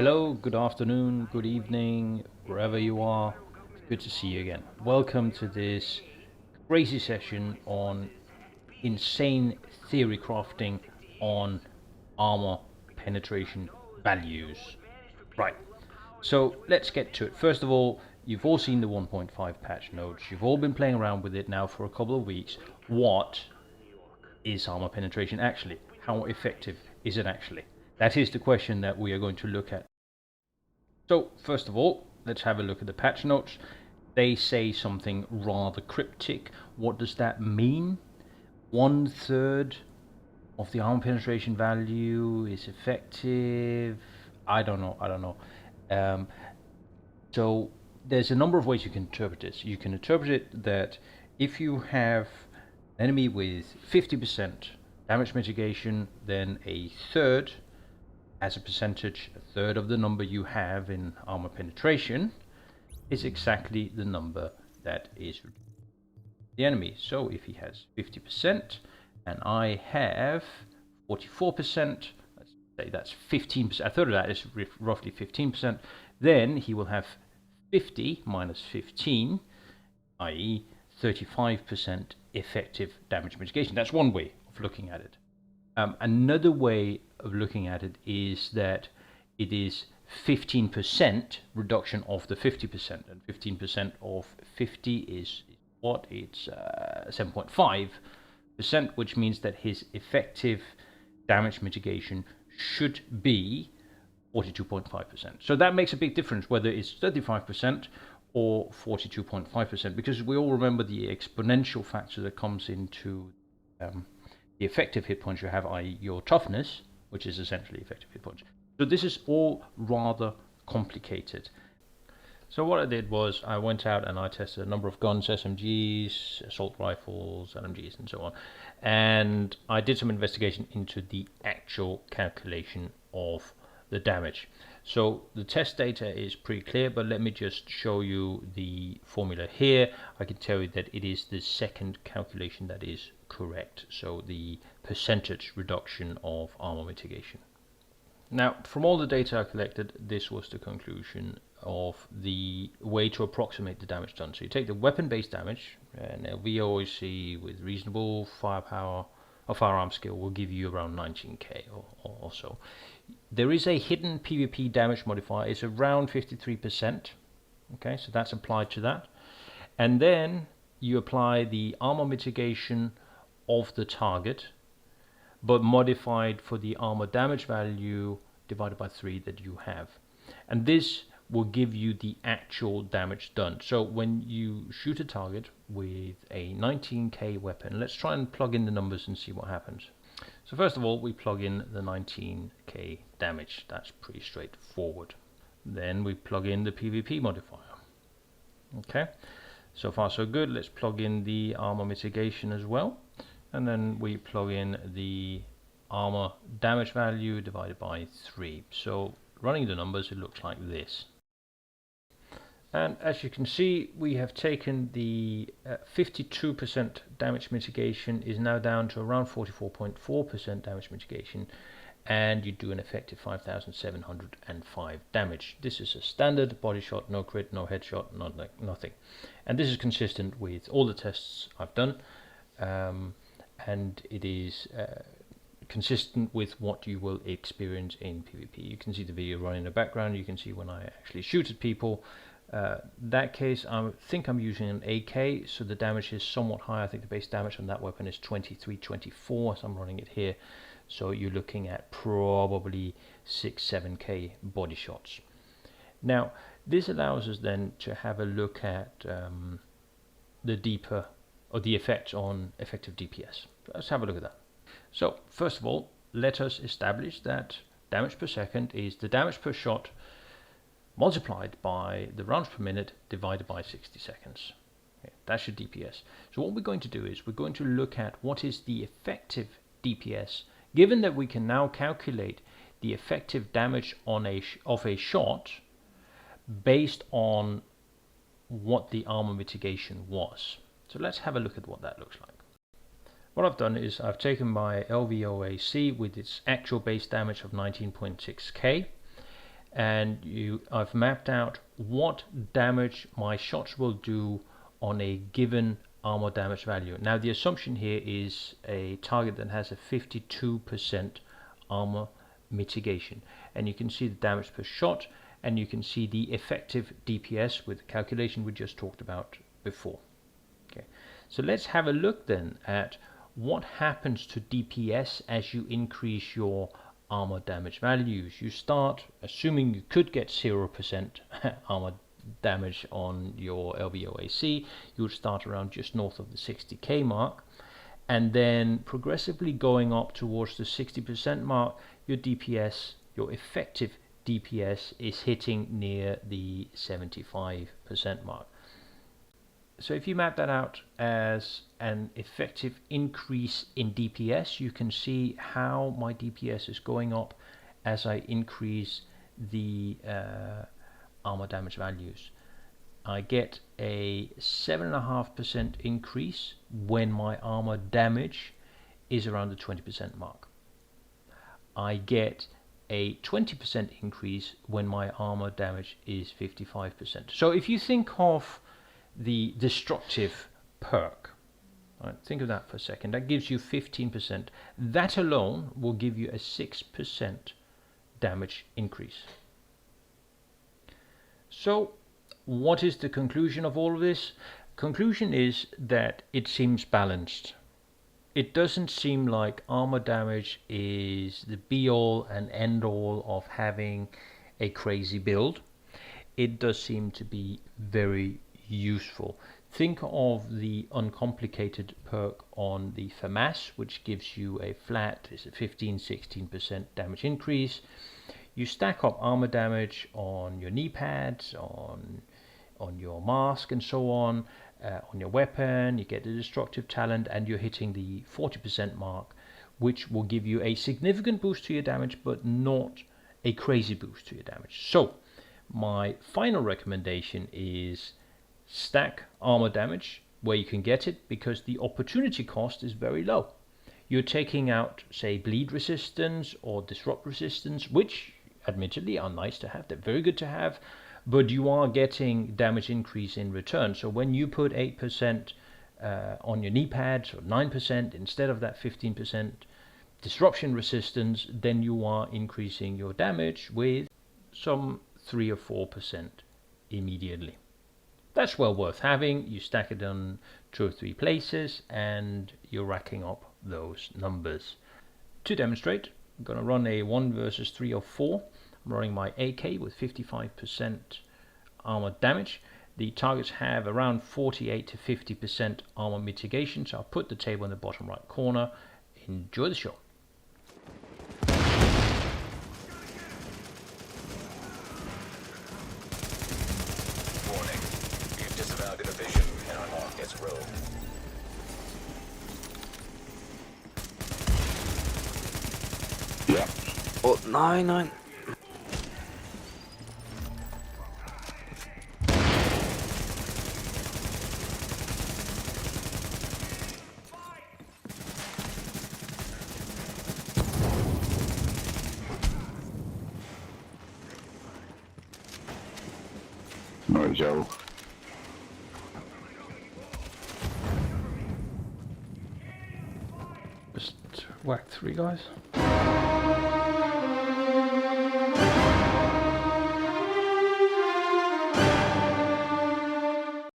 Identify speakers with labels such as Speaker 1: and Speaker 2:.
Speaker 1: Hello, good afternoon, good evening, wherever you are. It's good to see you again. Welcome to this crazy session on insane theory crafting on armor penetration values. Right, so let's get to it. First of all, you've all seen the 1.5 patch notes. You've all been playing around with it now for a couple of weeks. What is armor penetration actually? How effective is it actually? That is the question that we are going to look at. So first of all, let's have a look at the patch notes. They say something rather cryptic. What does that mean? 1/3 of the armor penetration value is effective. I don't know. Um, so there's a number of ways you can interpret this. You can interpret it that if you have an enemy with 50% damage mitigation, then a third as a percentage, a third of the number you have in armor penetration is exactly the number that is the enemy. So if he has 50% and I have 44%, let's say that's 15%, a third of that is roughly 15%, then he will have 50 minus 15, i.e. 35% effective damage mitigation. That's one way of looking at it. Another way of looking at it is that it is 15% reduction of the 50%, and 15% of 50 is what? It's 7.5%, which means that his effective damage mitigation should be 42.5%. So that makes a big difference whether it's 35% or 42.5%, because we all remember the exponential factor that comes into the effective hit points you have, i.e. your toughness, which is essentially effective hit points. So this is all rather complicated. So what I did was I went out and I tested a number of guns, SMGs, assault rifles, LMGs, and so on. And I did some investigation into the actual calculation of the damage. So the test data is pretty clear, but let me just show you the formula here. I can tell you that it is the second calculation that is correct. So the percentage reduction of armor mitigation. Now, from all the data I collected, this was the conclusion of the way to approximate the damage done. So you take the weapon-based damage, and LVOAC with reasonable firepower or firearm skill will give you around 19k or so. There is a hidden PvP damage modifier. It's around 53%. Okay, so that's applied to that. And then you apply the armor mitigation of the target, but modified for the armor damage value divided by 3 that you have. And this will give you the actual damage done. So when you shoot a target with a 19k weapon, let's try and plug in the numbers and see what happens. So first of all, we plug in the 19k damage. That's pretty straightforward. Then we plug in the PvP modifier. Okay, so far so good. Let's plug in the armor mitigation as well. And then we plug in the armor damage value divided by 3. So running the numbers, it looks like this. And as you can see, we have taken the 52% damage mitigation is now down to around 44.4% damage mitigation, and you do an effective 5,705 damage. This is a standard body shot, no crit, no headshot, nothing. And this is consistent with all the tests I've done. And it is consistent with what you will experience in PvP. You can see the video running in the background. You can see when I actually shoot at people. That case, I think I'm using an AK, so the damage is somewhat higher. I think the base damage on that weapon is 2324, so I'm running it here. So you're looking at probably 6-7k body shots. Now, this allows us then to have a look at the deeper or the effects on effective DPS. Let's have a look at that. So first of all, let us establish that damage per second is the damage per shot multiplied by the rounds per minute divided by 60 seconds. Okay, that's your DPS. So what we're going to do is we're going to look at what is the effective DPS, given that we can now calculate the effective damage on of a shot based on what the armor mitigation was. So let's have a look at what that looks like. What I've done is I've taken my LVOAC with its actual base damage of 19.6k, and I've mapped out what damage my shots will do on a given armor damage value. Now the assumption here is a target that has a 52% armor mitigation, and you can see the damage per shot, and you can see the effective DPS with the calculation we just talked about before. Okay, so let's have a look then at what happens to DPS as you increase your armor damage values. You start, assuming you could get 0% armor damage on your LVOAC, you would start around just north of the 60k mark, and then progressively going up towards the 60% mark, your DPS, your effective DPS, is hitting near the 75% mark. So if you map that out as an effective increase in DPS, you can see how my DPS is going up as I increase the armor damage values. I get a 7.5% increase when my armor damage is around the 20% mark. I get a 20% increase when my armor damage is 55%. So if you think of the destructive perk, right, think of that for a second, that gives you 15%. That alone will give you a 6% damage increase. So what is the conclusion of all of this? Conclusion is that it seems balanced. It doesn't seem like armor damage is the be all and end all of having a crazy build. It does seem to be very useful. Think of the uncomplicated perk on the FAMAS, which gives you a flat, is a 15-16% damage increase. You stack up armor damage on your knee pads, on your mask and so on your weapon, you get the destructive talent, and you're hitting the 40% mark, which will give you a significant boost to your damage, but not a crazy boost to your damage. So my final recommendation is stack armor damage where you can get it, because the opportunity cost is very low. You're taking out, say, bleed resistance or disrupt resistance, which admittedly are nice to have, they're very good to have, but you are getting damage increase in return. So when you put 8% on your knee pads, or 9% instead of that 15% disruption resistance, then you are increasing your damage with some 3 or 4% immediately. That's well worth having. You stack it on 2 or 3 places and you're racking up those numbers. To demonstrate, I'm going to run a 1 versus 3 or 4. I'm running my AK with 55% armor damage. The targets have around 48 to 50% armor mitigation, so I'll put the table in the bottom right corner. Enjoy the show.
Speaker 2: Warning. You've disavowed innovation and unlocked its road.
Speaker 3: Yeah. Oh, nein. No, Joe.
Speaker 1: Just whack 3 guys.